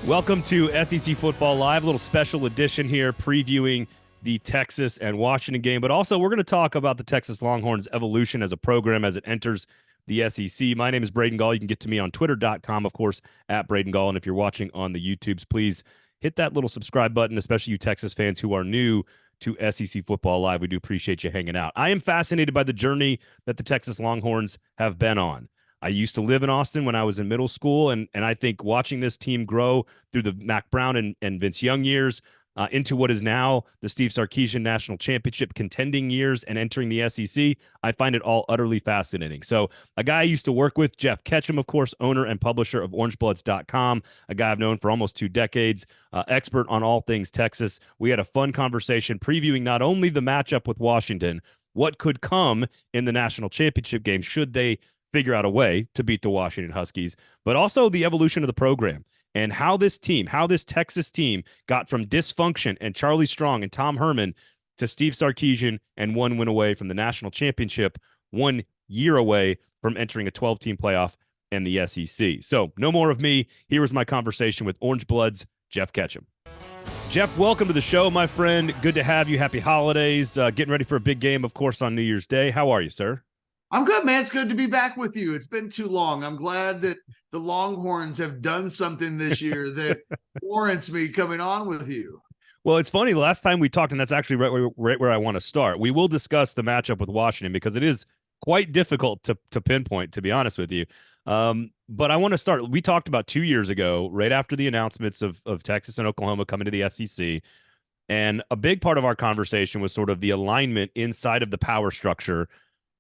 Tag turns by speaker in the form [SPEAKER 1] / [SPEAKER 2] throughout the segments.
[SPEAKER 1] Welcome to SEC Football Live, a little special edition here previewing the Texas and Washington game, but also we're going to talk about the Texas Longhorns' evolution as a program as it enters the SEC. My name is Braden Gall. You can get to me on twitter.com, of course, at Braden Gall. And if you're watching on the YouTubes, please hit that little subscribe button, especially you Texas fans who are new to SEC Football Live. We do appreciate you hanging out. I am fascinated by the journey that the Texas Longhorns have been on. I used to live in Austin when I was in middle school, and I think watching this team grow through the Mac Brown and Vince Young years into what is now the Steve Sarkisian National Championship contending years and entering the SEC, I find it all utterly fascinating. So a guy I used to work with, Geoff Ketchum, of course, owner and publisher of OrangeBloods.com, a guy I've known for almost 2 decades, expert on all things Texas. We had a fun conversation previewing not only the matchup with Washington, what could come in the national championship game should they figure out a way to beat the Washington Huskies, but also the evolution of the program and how this Texas team got from dysfunction and Charlie Strong and Tom Herman to Steve Sarkisian and 1 win away from the national championship, 1 year away from entering a 12-team playoff and the SEC. So no more of me. Here was my conversation with Orange Blood's Geoff Ketchum. Geoff, welcome to the show, my friend. Good to have you. Happy holidays. Getting ready for a big game, of course, on New Year's Day. How are you, sir?
[SPEAKER 2] I'm good, man. It's good to be back with you. It's been too long. I'm glad that the Longhorns have done something this year that warrants me coming on with you.
[SPEAKER 1] Well, it's funny. Last time we talked, and that's actually right where I want to start. We will discuss the matchup with Washington because it is quite difficult to pinpoint, to be honest with you. But I want to start. We talked about 2 years ago, right after the announcements of Texas and Oklahoma coming to the SEC. And a big part of our conversation was sort of the alignment inside of the power structure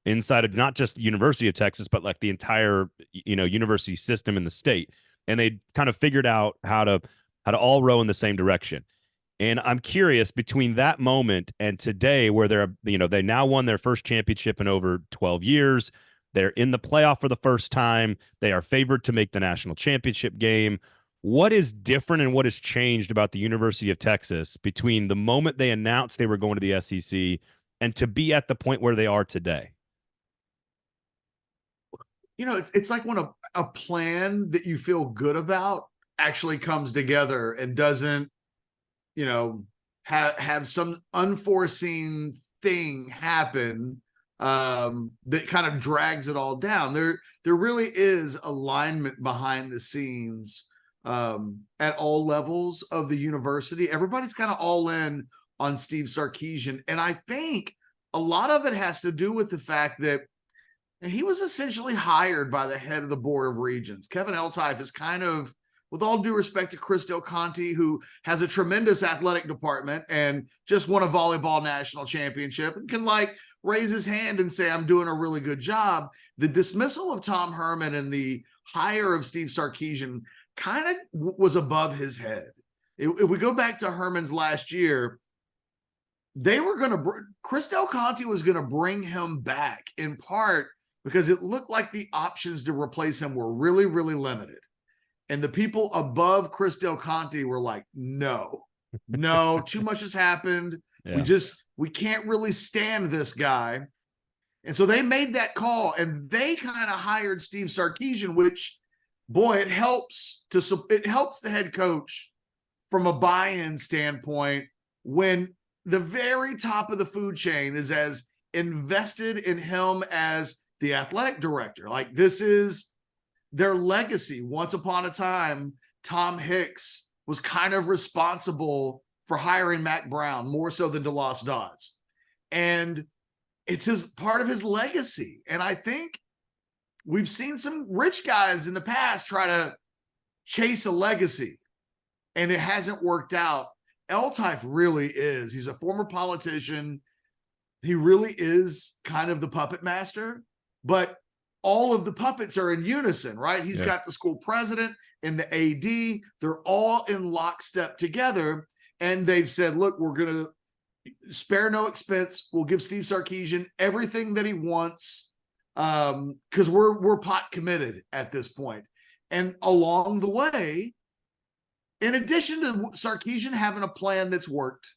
[SPEAKER 1] inside of not just the University of Texas, but like the entire, university system in the state. And they kind of figured out how to all row in the same direction. And I'm curious, between that moment and today, where they now won their first championship in over 12 years. They're in the playoff for the first time. They are favored to make the national championship game. What is different and what has changed about the University of Texas between the moment they announced they were going to the SEC and to be at the point where they are today?
[SPEAKER 2] It's like when a plan that you feel good about actually comes together and doesn't, have some unforeseen thing happen that kind of drags it all down. There really is alignment behind the scenes at all levels of the university. Everybody's kind of all in on Steve Sarkisian. And I think a lot of it has to do with the fact that he was essentially hired by the head of the Board of Regents. Kevin Eltife is kind of, with all due respect to Chris Del Conte, who has a tremendous athletic department and just won a volleyball national championship and can raise his hand and say, I'm doing a really good job. The dismissal of Tom Herman and the hire of Steve Sarkisian kind of was above his head. If we go back to Herman's last year, Chris Del Conte was going to bring him back in part because it looked like the options to replace him were really, really limited. And the people above Chris Del Conte were like, no, too much has happened. Yeah. We can't really stand this guy. And so they made that call and they kind of hired Steve Sarkisian, which, boy, it helps the head coach from a buy-in standpoint when the very top of the food chain is as invested in him as the athletic director. Like, this is their legacy. Once upon a time, Tom Hicks was kind of responsible for hiring Mac Brown more so than DeLoss Dodds. And it's part of his legacy. And I think we've seen some rich guys in the past try to chase a legacy and it hasn't worked out. Eltife really is. He's a former politician. He really is kind of the puppet master. But all of the puppets are in unison, right? He's got the school president and the AD. They're all in lockstep together. And they've said, look, we're going to spare no expense. We'll give Steve Sarkisian everything that he wants because we're pot committed at this point. And along the way, in addition to Sarkisian having a plan that's worked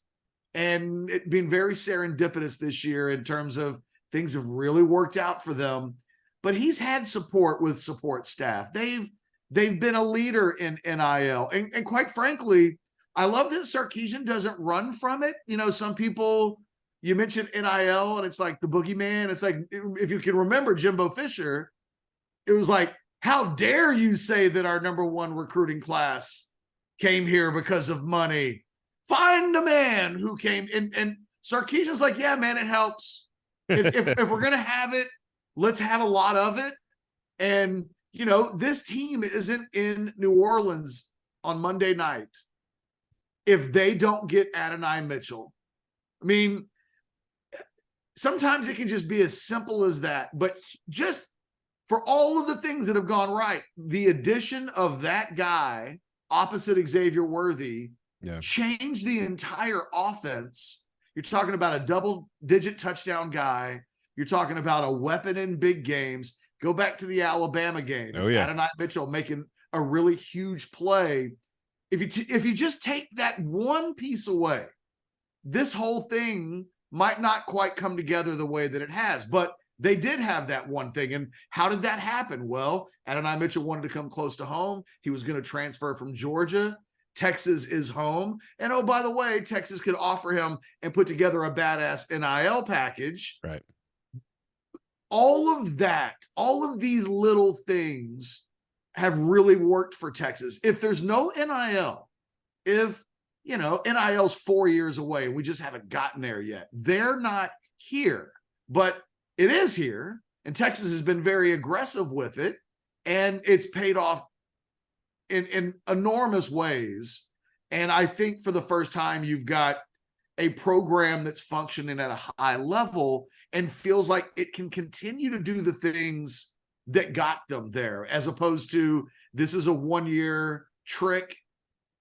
[SPEAKER 2] and it being very serendipitous this year in terms of things have really worked out for them, but he's had support with support staff. They've They've been a leader in NIL. And quite frankly, I love that Sarkeesian doesn't run from it. You know, some people, you mentioned NIL and it's like the boogeyman. It's like, if you can remember Jimbo Fisher, it was like, how dare you say that our number one recruiting class came here because of money? Find a man who came. And Sarkeesian's like, yeah, man, it helps. If we're going to have it, let's have a lot of it. And, you know, this team isn't in New Orleans on Monday night if they don't get Adonai Mitchell. I mean, sometimes it can just be as simple as that. But just for all of the things that have gone right, the addition of that guy opposite Xavier Worthy changed the entire offense. You're talking about a double-digit touchdown guy. You're talking about a weapon in big games. Go back to the Alabama game. It's Adonai Mitchell making a really huge play. If you just take that one piece away, this whole thing might not quite come together the way that it has. But they did have that one thing. And how did that happen? Well, Adonai Mitchell wanted to come close to home. He was going to transfer from Georgia. Texas is home. And oh, by the way, Texas could offer him and put together a badass NIL package.
[SPEAKER 1] Right.
[SPEAKER 2] All of that, all of these little things have really worked for Texas. If there's no NIL, if, you know, NIL's 4 years away and we just haven't gotten there yet, they're not here. But it is here, and Texas has been very aggressive with it, and it's paid off in enormous ways. And I think for the first time, you've got a program that's functioning at a high level and feels like it can continue to do the things that got them there, as opposed to this is a one-year trick.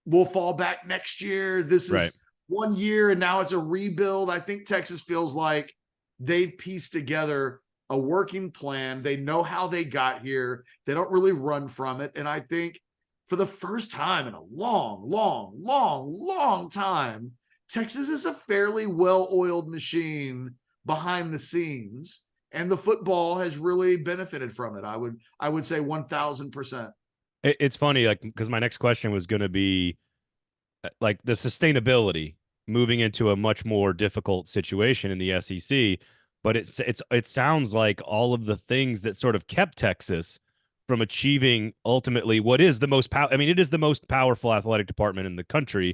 [SPEAKER 2] We'll fall back next year. This is 1 year, and now it's a rebuild. I think Texas feels like they've pieced together a working plan. They know how they got here. They don't really run from it. And I think for the first time in a long time, Texas is a fairly well-oiled machine behind the scenes, and the football has really benefited from it. I would say 1,000%.
[SPEAKER 1] It's funny, like, because my next question was going to be like the sustainability moving into a much more difficult situation in the SEC. But it sounds like all of the things that sort of kept Texas from achieving ultimately what is the most it is the most powerful athletic department in the country,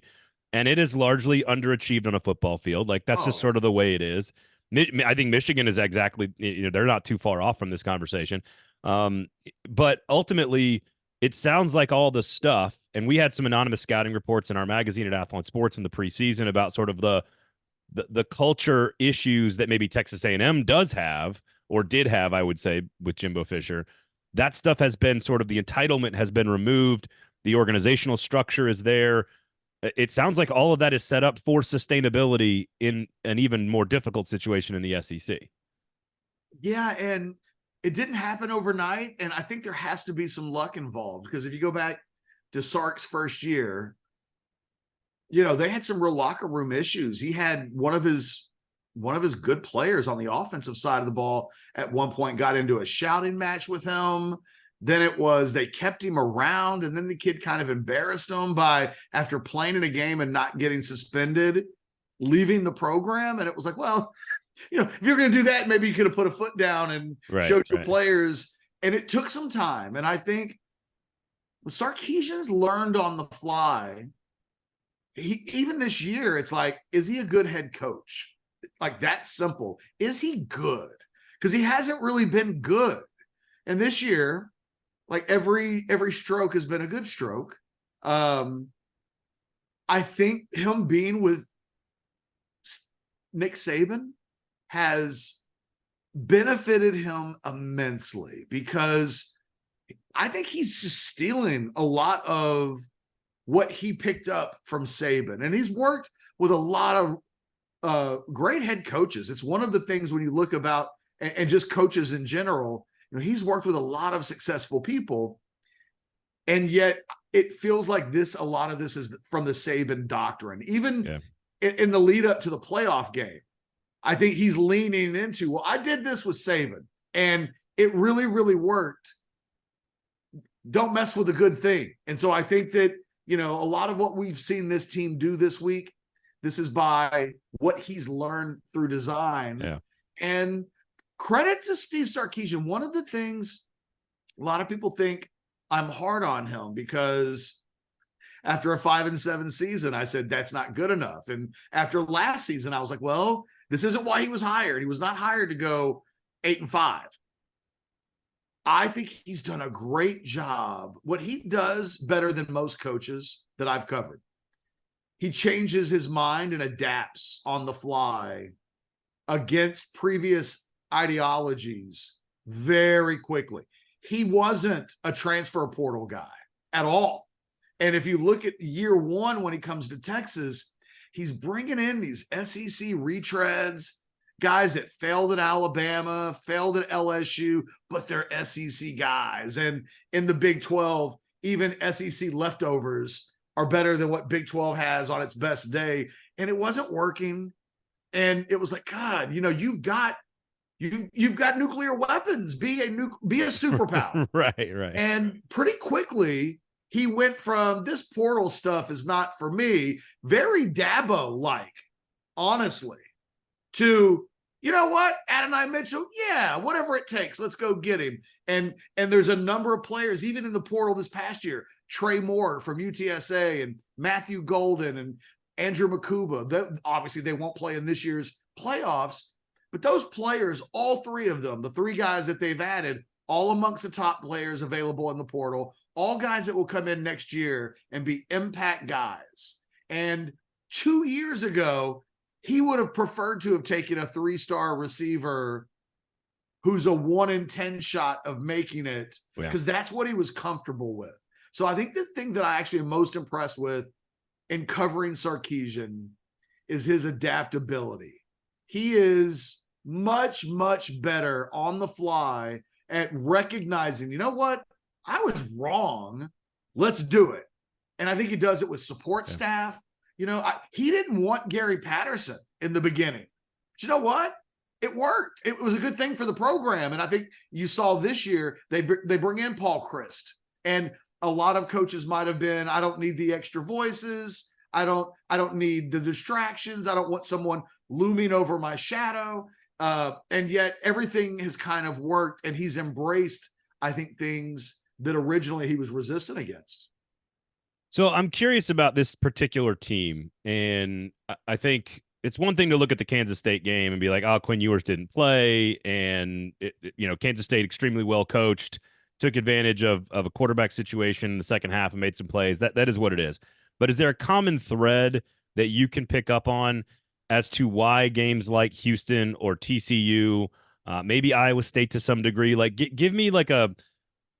[SPEAKER 1] and it is largely underachieved on a football field. Like, that's just sort of the way it is. I think Michigan is exactly, you know, they're not too far off from this conversation. But ultimately, it sounds like all the stuff, and we had some anonymous scouting reports in our magazine at Athlon Sports in the preseason about sort of the culture issues that maybe Texas A&M does have, or did have, I would say, with Jimbo Fisher. That stuff has been sort of, the entitlement has been removed. The organizational structure is there. It sounds like all of that is set up for sustainability in an even more difficult situation in the SEC.
[SPEAKER 2] Yeah, and it didn't happen overnight, and I think there has to be some luck involved, because if you go back to Sark's first year, you know, they had some real locker room issues. He had one of his good players on the offensive side of the ball at one point got into a shouting match with him. Then it was they kept him around, and then the kid kind of embarrassed him by, after playing in a game and not getting suspended, leaving the program. And it was like, well, you know, if you're going to do that, maybe you could have put a foot down and showed your players. And it took some time. And I think the Sarkeesians learned on the fly. Even this year, it's like, is he a good head coach? Like, that simple. Is he good? Because he hasn't really been good. And this year, like, every stroke has been a good stroke. I think him being with Nick Saban has benefited him immensely, because I think he's just stealing a lot of what he picked up from Saban. And he's worked with a lot of great head coaches. It's one of the things when you look about, and just coaches in general, you know, he's worked with a lot of successful people. And yet it feels like a lot of this is from the Saban doctrine. Even in the lead up to the playoff game, I think he's leaning into, well, I did this with Saban, and it really, really worked. don't mess with a good thing. And so I think that, a lot of what we've seen this team do this week, this is by what he's learned through design.
[SPEAKER 1] Yeah.
[SPEAKER 2] And credit to Steve Sarkisian. One of the things a lot of people think I'm hard on him because after a 5-7 season, I said, that's not good enough. And after last season, I was like, well, this isn't why he was hired. He was not hired to go 8-5. I think he's done a great job. What he does better than most coaches that I've covered, he changes his mind and adapts on the fly against previous ideologies very quickly. He wasn't a transfer portal guy at all. And if you look at year one, when he comes to Texas, he's bringing in these SEC retreads, guys that failed at Alabama, failed at LSU, but they're SEC guys. And in the Big 12, even SEC leftovers are better than what Big 12 has on its best day. And it wasn't working. And it was like, God, you've got nuclear weapons. Be a superpower.
[SPEAKER 1] Right.
[SPEAKER 2] And pretty quickly, he went from this portal stuff is not for me, very Dabo-like, honestly, to, you know what, Adonai Mitchell, yeah, whatever it takes, let's go get him. And there's a number of players, even in the portal this past year, Trey Moore from UTSA and Matthew Golden and Andrew Makuba. Obviously, they won't play in this year's playoffs, but those players, all three of them, the three guys that they've added, all amongst the top players available in the portal, all guys that will come in next year and be impact guys. And 2 years ago, he would have preferred to have taken a 3-star receiver who's a 1 in 10 shot of making it, because that's what he was comfortable with. So I think the thing that I actually am most impressed with in covering Sarkeesian is his adaptability. He is much, much better on the fly at recognizing, you know what, I was wrong. Let's do it. And I think he does it with support staff. He didn't want Gary Patterson in the beginning. But you know what? It worked. It was a good thing for the program. And I think you saw this year, they bring in Paul Christ. And a lot of coaches might have been, I don't need the extra voices. I don't need the distractions. I don't want someone looming over my shadow. And yet everything has kind of worked, and he's embraced, I think, things that originally he was resistant against.
[SPEAKER 1] So I'm curious about this particular team. And I think it's one thing to look at the Kansas State game and be like, oh, Quinn Ewers didn't play. And, Kansas State extremely well coached, took advantage of a quarterback situation in the second half and made some plays. That is what it is. But is there a common thread that you can pick up on as to why games like Houston or TCU, maybe Iowa State to some degree, like give me like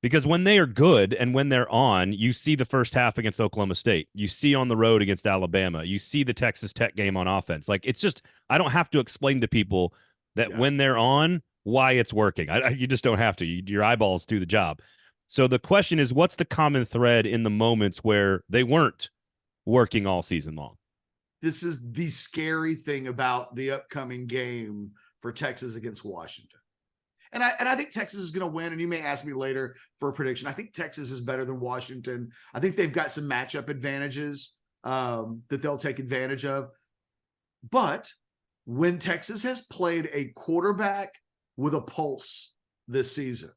[SPEAKER 1] because when they are good and when they're on, you see the first half against Oklahoma State, you see on the road against Alabama, you see the Texas Tech game on offense. Like, it's just, I don't have to explain to people that when they're on, why it's working. You just don't have to. Your eyeballs do the job. So the question is, what's the common thread in the moments where they weren't working all season long?
[SPEAKER 2] This is the scary thing about the upcoming game for Texas against Washington. And I think Texas is going to win, and you may ask me later for a prediction. I think Texas is better than Washington. I think they've got some matchup advantages that they'll take advantage of. But when Texas has played a quarterback with a pulse this season,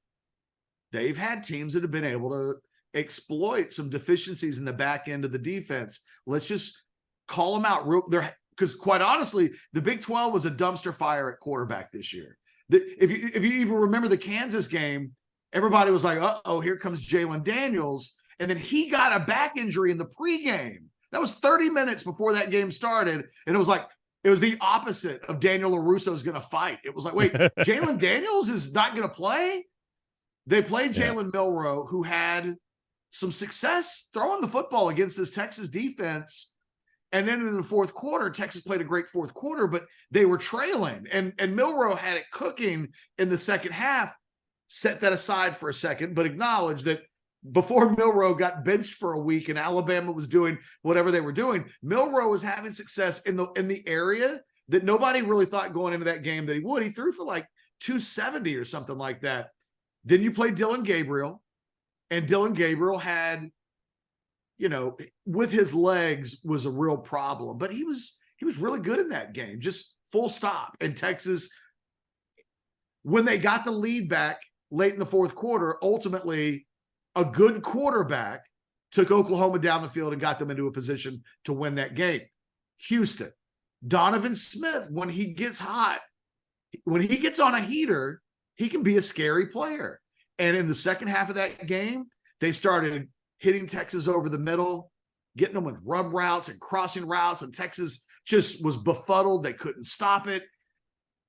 [SPEAKER 2] they've had teams that have been able to exploit some deficiencies in the back end of the defense. Let's just call them out real there, because quite honestly, the Big 12 was a dumpster fire at quarterback this year. If you even remember the Kansas game, everybody was like, uh-oh, here comes Jalen Daniels. And then he got a back injury in the pregame. That was 30 minutes before that game started. And it was the opposite of Daniel LaRusso's going to fight. It was like, wait, Jalen Daniels is not going to play? They played Jalen Milroe, who had some success throwing the football against this Texas defense. And then in the fourth quarter, Texas played a great fourth quarter, but they were trailing. And Milroe had it cooking in the second half. Set that aside for a second, but acknowledge that before Milroe got benched for a week and Alabama was doing whatever they were doing, Milroe was having success in the area that nobody really thought going into that game that he would. He threw for like 270 or something like that. Then you play Dylan Gabriel. And Dylan Gabriel had, with his legs was a real problem, but he was really good in that game, just full stop. And Texas, when they got the lead back late in the fourth quarter, ultimately a good quarterback took Oklahoma down the field and got them into a position to win that game. Houston, Donovan Smith, when he gets hot, when he gets on a heater, he can be a scary player. And in the second half of that game, they started hitting Texas over the middle, getting them with rub routes and crossing routes, and Texas just was befuddled. They couldn't stop it.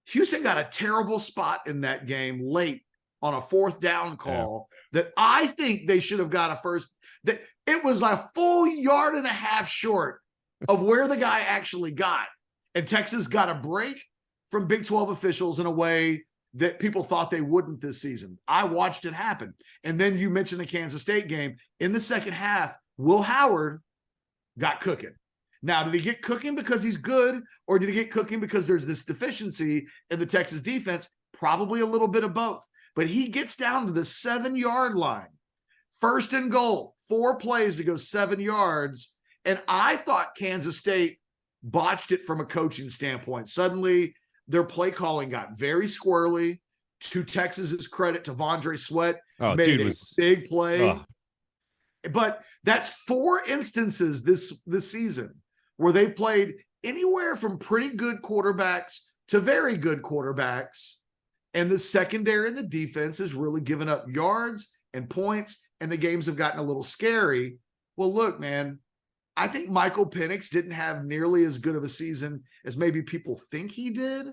[SPEAKER 2] Houston got a terrible spot in that game late on a fourth down call that I think they should have got a first. That it was a full yard and a half short of where the guy actually got. And Texas got a break from Big 12 officials in a way that people thought they wouldn't this season. I watched it happen. And then you mentioned the Kansas State game. In the second half, Will Howard got cooking. Now, did he get cooking because he's good, or did he get cooking because there's this deficiency in the Texas defense? Probably a little bit of both. But he gets down to the 7-yard line. First and goal, 4 plays to go 7 yards. And I thought Kansas State botched it from a coaching standpoint. Suddenly, their play calling got very squirrely. To Texas's credit, to Vondre Sweat made a big play. But that's 4 instances this season where they've played anywhere from pretty good quarterbacks to very good quarterbacks. And the secondary and the defense has really given up yards and points, and the games have gotten a little scary. Well, look, man, I think Michael Penix didn't have nearly as good of a season as maybe people think he did,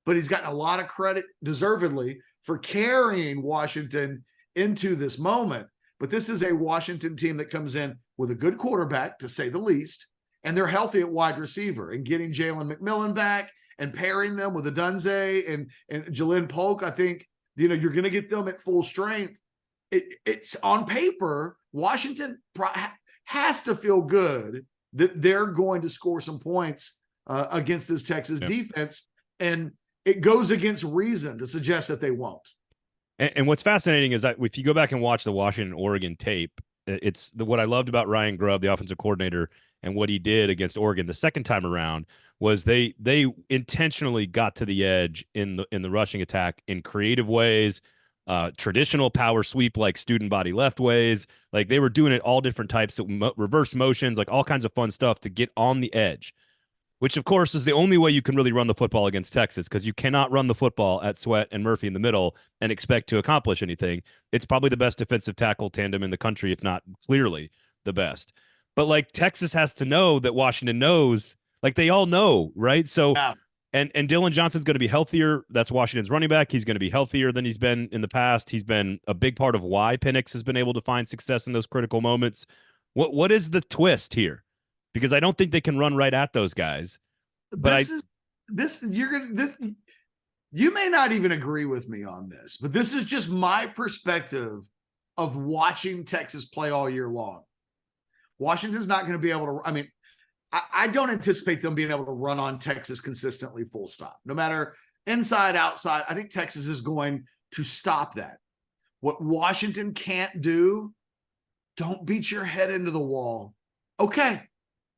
[SPEAKER 2] but he's gotten a lot of credit, deservedly, for carrying Washington into this moment. But this is a Washington team that comes in with a good quarterback, to say the least, and they're healthy at wide receiver, and getting Jalen McMillan back and pairing them with Adunze and Jalen Polk. I think, you're going to get them at full strength. It's on paper, Washington has to feel good that they're going to score some points against this Texas defense. And it goes against reason to suggest that they won't.
[SPEAKER 1] And what's fascinating is that if you go back and watch the Washington-Oregon tape, it's what I loved about Ryan Grubb, the offensive coordinator, and what he did against Oregon the second time around was they intentionally got to the edge in the rushing attack in creative ways, traditional power sweep like student body left ways. Like they were doing it all different types of reverse motions, like all kinds of fun stuff to get on the edge, which of course is the only way you can really run the football against Texas, because you cannot run the football at Sweat and Murphy in the middle and expect to accomplish anything. It's probably the best defensive tackle tandem in the country, if not clearly the best. But like Texas has to know that Washington knows, like they all know, right? So, and Dylan Johnson's going to be healthier. That's Washington's running back. He's going to be healthier than he's been in the past. He's been a big part of why Penix has been able to find success in those critical moments. What is the twist here? Because I don't think they can run right at those guys. But
[SPEAKER 2] you may not even agree with me on this, but this is just my perspective of watching Texas play all year long. Washington's not going to be able to, I don't anticipate them being able to run on Texas consistently, full stop. No matter inside, outside, I think Texas is going to stop that. What Washington can't do, don't beat your head into the wall. Okay,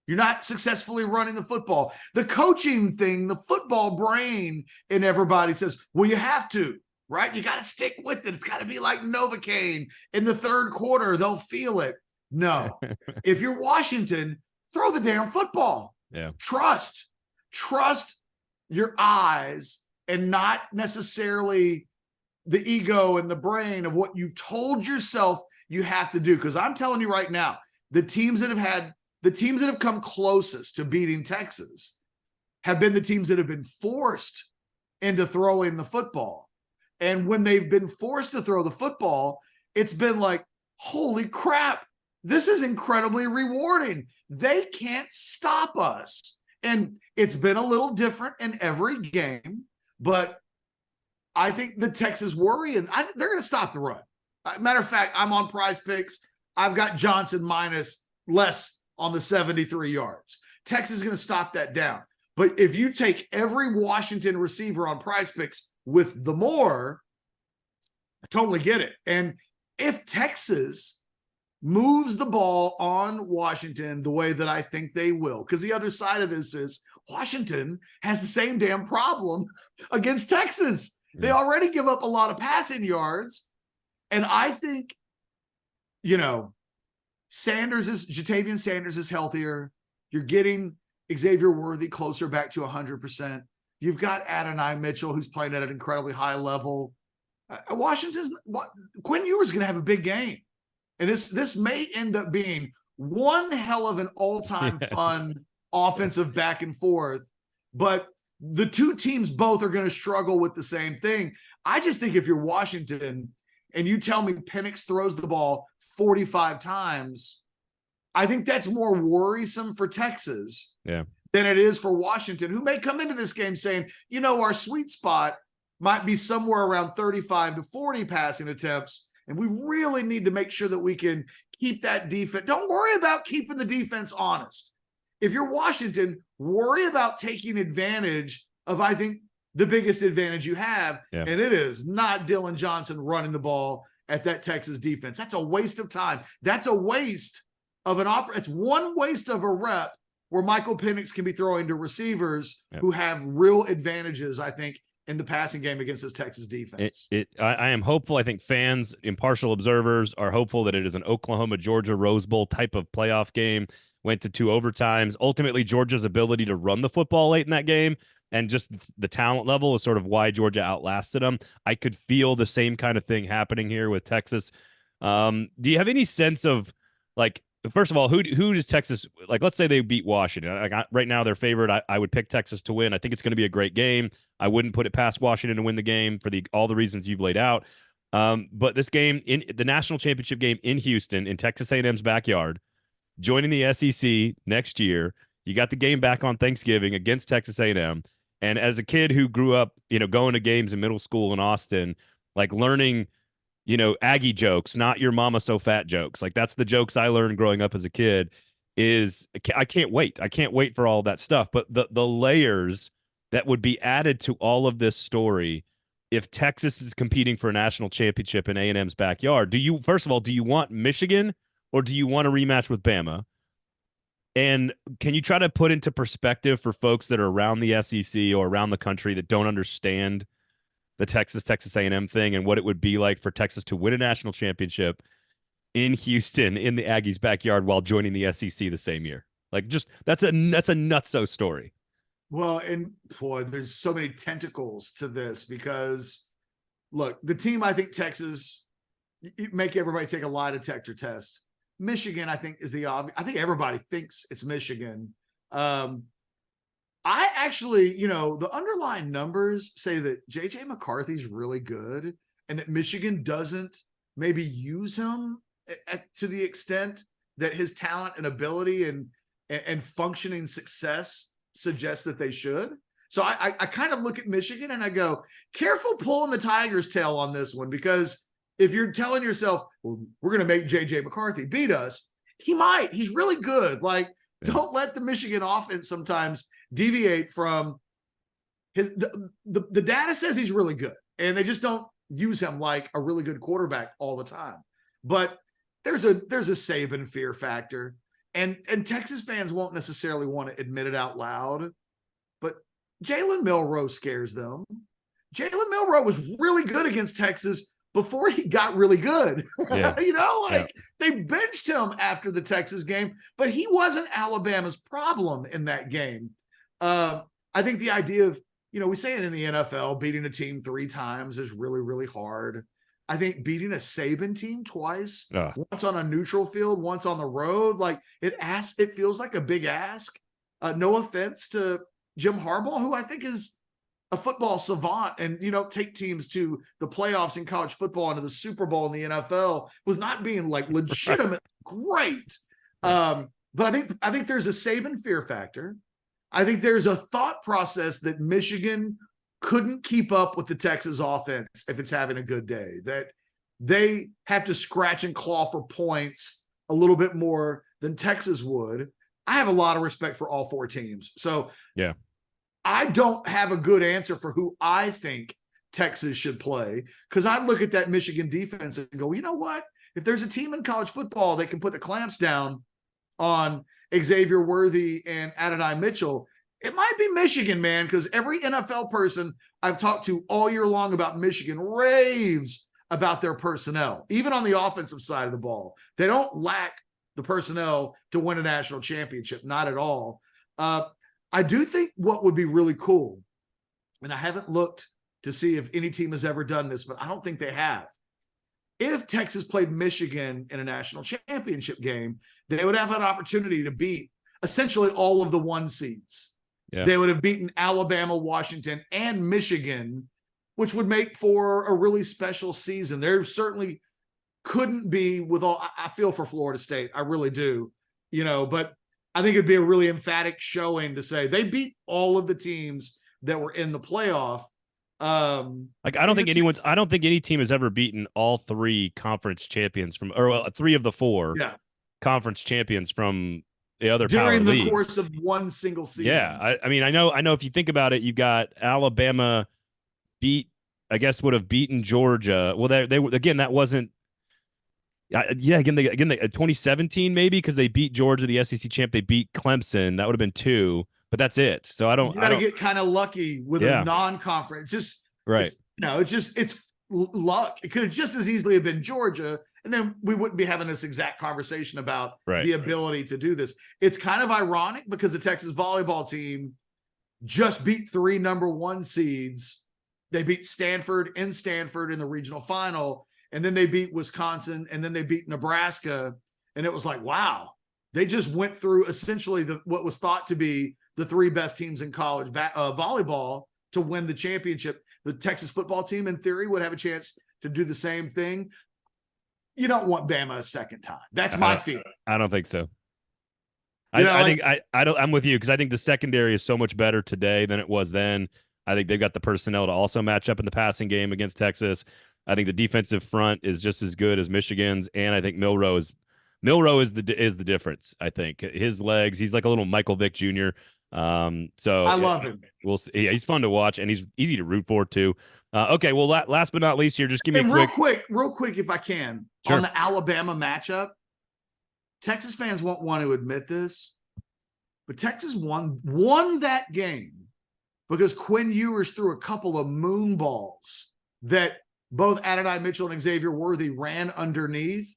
[SPEAKER 2] you're not successfully running the football. The coaching thing, the football brain in everybody says, well, you have to, right? You got to stick with it. It's got to be like Novocaine in the third quarter. They'll feel it. No. If you're Washington, throw the damn football.
[SPEAKER 1] Yeah.
[SPEAKER 2] Trust your eyes and not necessarily the ego and the brain of what you've told yourself you have to do. Because I'm telling you right now, the teams that have come closest to beating Texas have been the teams that have been forced into throwing the football. And when they've been forced to throw the football, it's been like, holy crap, this is incredibly rewarding. They can't stop us. And it's been a little different in every game, but I think the Texas worry, and they're going to stop the run. Matter of fact, I'm on Prize Picks. I've got Johnson minus less on the 73 yards. Texas is going to stop that down. But if you take every Washington receiver on Prize Picks with the more, I totally get it. And if Texas moves the ball on Washington the way that I think they will, because the other side of this is Washington has the same damn problem against Texas. They already give up a lot of passing yards. And I think, Jatavian Sanders is healthier. You're getting Xavier Worthy closer back to 100%. You've got Adonai Mitchell, who's playing at an incredibly high level. Quinn Ewers is going to have a big game. And this may end up being one hell of an all-time fun offensive back and forth. But the two teams both are going to struggle with the same thing. I just think if you're Washington and you tell me Penix throws the ball 45 times, I think that's more worrisome for Texas than it is for Washington, who may come into this game saying, our sweet spot might be somewhere around 35 to 40 passing attempts. And we really need to make sure that we can keep that defense. Don't worry about keeping the defense honest. If you're Washington, worry about taking advantage of, I think, the biggest advantage you have. Yeah. And it is not Dylan Johnson running the ball at that Texas defense. That's a waste of time. That's a waste of it's one waste of a rep where Michael Penix can be throwing to receivers who have real advantages, I think, in the passing game against this Texas defense.
[SPEAKER 1] I am hopeful. I think fans, impartial observers are hopeful that it is an Oklahoma-Georgia Rose Bowl type of playoff game. Went to 2 overtimes. Ultimately, Georgia's ability to run the football late in that game and just the talent level is sort of why Georgia outlasted them. I could feel the same kind of thing happening here with Texas. Do you have any sense of, like, first of all, who does Texas, like, let's say they beat Washington. Right now, they're favored. I would pick Texas to win. I think it's going to be a great game. I wouldn't put it past Washington to win the game for all the reasons you've laid out. But this game, in the national championship game in Houston, in Texas A&M's backyard, joining the SEC next year, you got the game back on Thanksgiving against Texas A&M. And as a kid who grew up, going to games in middle school in Austin, like learning Aggie jokes, not your mama so fat jokes. Like that's the jokes I learned growing up as a kid. I can't wait. I can't wait for all that stuff. But the layers that would be added to all of this story if Texas is competing for a national championship in A&M's backyard. First of all, do you want Michigan or do you want a rematch with Bama? And can you try to put into perspective for folks that are around the SEC or around the country that don't understand the Texas A&M thing and what it would be like for Texas to win a national championship in Houston in the Aggies' backyard while joining the SEC the same year? Like, just that's a nutso story.
[SPEAKER 2] Well, and boy, there's so many tentacles to this because, look, the team, I think Texas, make everybody take a lie detector test. Michigan, I think, is the obvious. I think everybody thinks it's Michigan. I actually, the underlying numbers say that J.J. McCarthy's really good and that Michigan doesn't maybe use him to the extent that his talent and ability and functioning success suggests that they should. So I kind of look at Michigan and I go, careful pulling the tiger's tail on this one, because if you're telling yourself, well, we're going to make J.J. McCarthy beat us, he might. He's really good. Like, don't let the Michigan offense sometimes deviate from the data says he's really good, and they just don't use him like a really good quarterback all the time. But there's a Saban fear factor, and Texas fans won't necessarily want to admit it out loud, but Jalen Milroe scares them. Jalen Milroe was really good against Texas before he got really good. Yeah. They benched him after the Texas game, but he wasn't Alabama's problem in that game. I think the idea of, we say it in the NFL, beating a team 3 times is really, really hard. I think beating a Saban team twice, once on a neutral field, once on the road, like it feels like a big ask. No offense to Jim Harbaugh, who I think is a football savant and, take teams to the playoffs in college football and to the Super Bowl in the NFL, was not being like legitimate great. But I think there's a Saban fear factor. I think there's a thought process that Michigan couldn't keep up with the Texas offense if it's having a good day, that they have to scratch and claw for points a little bit more than Texas would. I have a lot of respect for all 4 teams. So yeah, I don't have a good answer for who I think Texas should play. Because I look at that Michigan defense and go, you know what? If there's a team in college football that can put the clamps down on Xavier Worthy and Adonai Mitchell, it might be Michigan, man, because every NFL person I've talked to all year long about Michigan raves about their personnel, even on the offensive side of the ball. They don't lack the personnel to win a national championship, not at all. I do think what would be really cool, and I haven't looked to see if any team has ever done this, but I don't think they have. If Texas played Michigan in a national championship game, they would have an opportunity to beat essentially all of the 1 seeds. Yeah. They would have beaten Alabama, Washington, and Michigan, which would make for a really special season. There certainly couldn't be with all, I feel for Florida State. I really do, but I think it'd be a really emphatic showing to say they beat all of the teams that were in the playoff.
[SPEAKER 1] I don't think any team has ever beaten all 3 conference champions or 3 of the 4 conference champions from the other
[SPEAKER 2] during
[SPEAKER 1] power
[SPEAKER 2] the
[SPEAKER 1] leagues.
[SPEAKER 2] Course of one single season.
[SPEAKER 1] Yeah. I mean, I know if you think about it, you got Alabama would have beaten Georgia. Well, they again, that wasn't, again, 2017 maybe, because they beat Georgia, the SEC champ. They beat Clemson. That would have been 2, but that's it. So you
[SPEAKER 2] got to get kind of lucky with a non-conference. Just
[SPEAKER 1] right.
[SPEAKER 2] It's luck. It could have just as easily have been Georgia, and then we wouldn't be having this exact conversation about the ability to do this. It's kind of ironic because the Texas volleyball team just beat 3 number 1 seeds. They beat Stanford in the regional final, and then they beat Wisconsin, and then they beat Nebraska. And it was like, wow, they just went through essentially what was thought to be the 3 best teams in college volleyball to win the championship. The Texas football team, in theory, would have a chance to do the same thing. You don't want Bama a second time. That's my feeling.
[SPEAKER 1] I don't think so. I'm with you, because I think the secondary is so much better today than it was then. I think they've got the personnel to also match up in the passing game against Texas. I think the defensive front is just as good as Michigan's, and I think Milroe is the difference. I think his legs, he's like a little Michael Vick Jr. So
[SPEAKER 2] I love him.
[SPEAKER 1] We'll see. He's fun to watch, and he's easy to root for too. Okay, well, last but not least here, just give me
[SPEAKER 2] real quick, if I can, on the Alabama matchup. Texas fans won't want to admit this, but Texas won that game because Quinn Ewers threw a couple of moon balls that both Adonai Mitchell and Xavier Worthy ran underneath.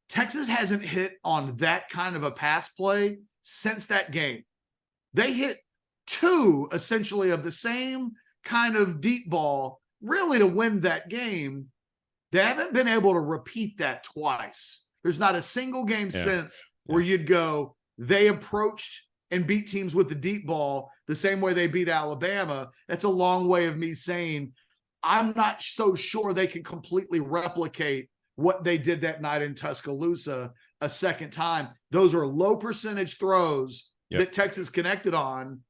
[SPEAKER 2] Texas hasn't hit on that kind of a pass play since that game. They hit 2 essentially of the same kind of deep ball really to win that game. They haven't been able to repeat that twice. There's not a single game since where you'd go, they approached and beat teams with the deep ball the same way they beat Alabama. That's a long way of me saying I'm not so sure they can completely replicate what they did that night in Tuscaloosa a second time. Those are low percentage throws that Texas connected on,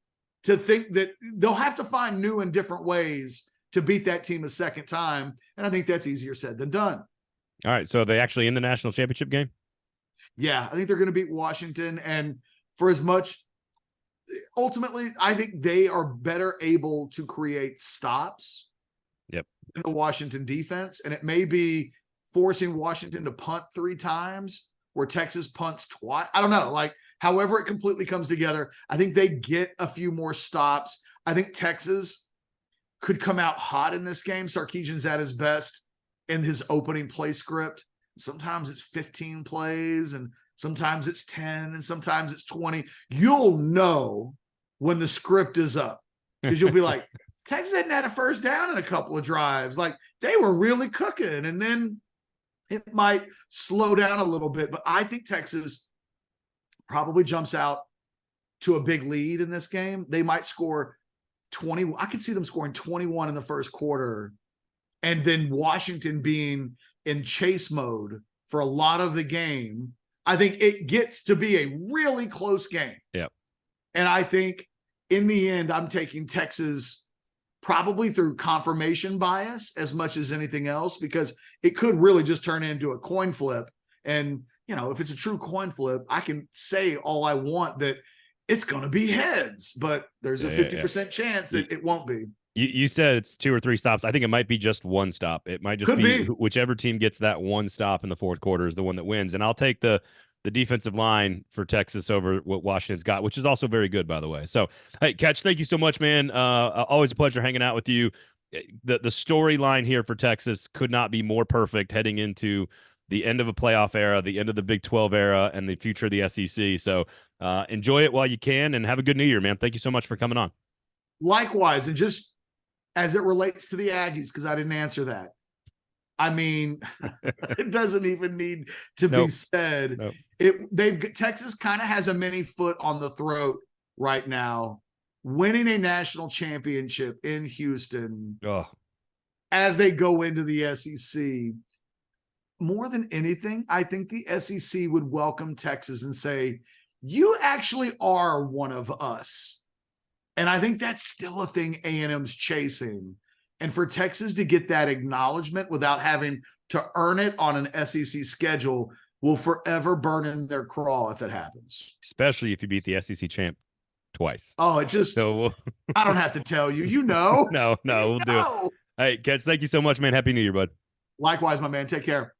[SPEAKER 2] to think that they'll have to find new and different ways to beat that team a second time. And I think that's easier said than done.
[SPEAKER 1] All right. So are they actually in the national championship game?
[SPEAKER 2] Yeah, I think they're going to beat Washington. And for as much, ultimately, I think they are better able to create stops in the Washington defense. And it may be forcing Washington to punt 3 times where Texas punts twice. I don't know. Like, however it completely comes together, I think they get a few more stops. I think Texas could come out hot in this game. Sarkeesian's at his best in his opening play script. Sometimes it's 15 plays, and sometimes it's 10, and sometimes it's 20. You'll know when the script is up, because you'll be like, Texas hadn't had a first down in a couple of drives. Like, they were really cooking, and then it might slow down a little bit. But I think Texas probably jumps out to a big lead in this game. They might score 20. I could see them scoring 21 in the first quarter, and then Washington being in chase mode for a lot of the game. I think it gets to be a really close game.
[SPEAKER 1] Yep.
[SPEAKER 2] And I think in the end, I'm taking Texas probably through confirmation bias as much as anything else, because it could really just turn into a coin flip. And, you know, if it's a true coin flip, I can say all I want that it's going to be heads, but there's a 50% chance that it won't be.
[SPEAKER 1] You said it's 2 or 3 stops. I think it might be just one stop. It might just
[SPEAKER 2] Could
[SPEAKER 1] be
[SPEAKER 2] be.
[SPEAKER 1] whichever team gets that one stop in the fourth quarter is the one that wins. And I'll take the defensive line for Texas over what Washington's got, which is also very good, by the way. So, hey, Catch, thank you so much, man. Always a pleasure hanging out with you. The storyline here for Texas could not be more perfect heading into the end of a playoff era, the end of the Big 12 era, and the future of the SEC. So enjoy it while you can, and have a good New Year, man. Thank you so much for coming on.
[SPEAKER 2] Likewise, and just as it relates to the Aggies, because I didn't answer that. I mean, it doesn't even need to be said.
[SPEAKER 1] Nope.
[SPEAKER 2] Texas kind of has a mini foot on the throat right now, winning a national championship in Houston as they go into the SEC. More than anything, I think the SEC would welcome Texas and say, you actually are one of us. And I think that's still a thing A&M's chasing. And for Texas to get that acknowledgement without having to earn it on an SEC schedule will forever burn in their craw if it happens.
[SPEAKER 1] Especially if you beat the SEC champ twice.
[SPEAKER 2] Oh, it just,
[SPEAKER 1] so
[SPEAKER 2] I don't have to tell you, you know.
[SPEAKER 1] No, we'll do it. Hey, Catch, thank you so much, man. Happy New Year, bud.
[SPEAKER 2] Likewise, my man. Take care.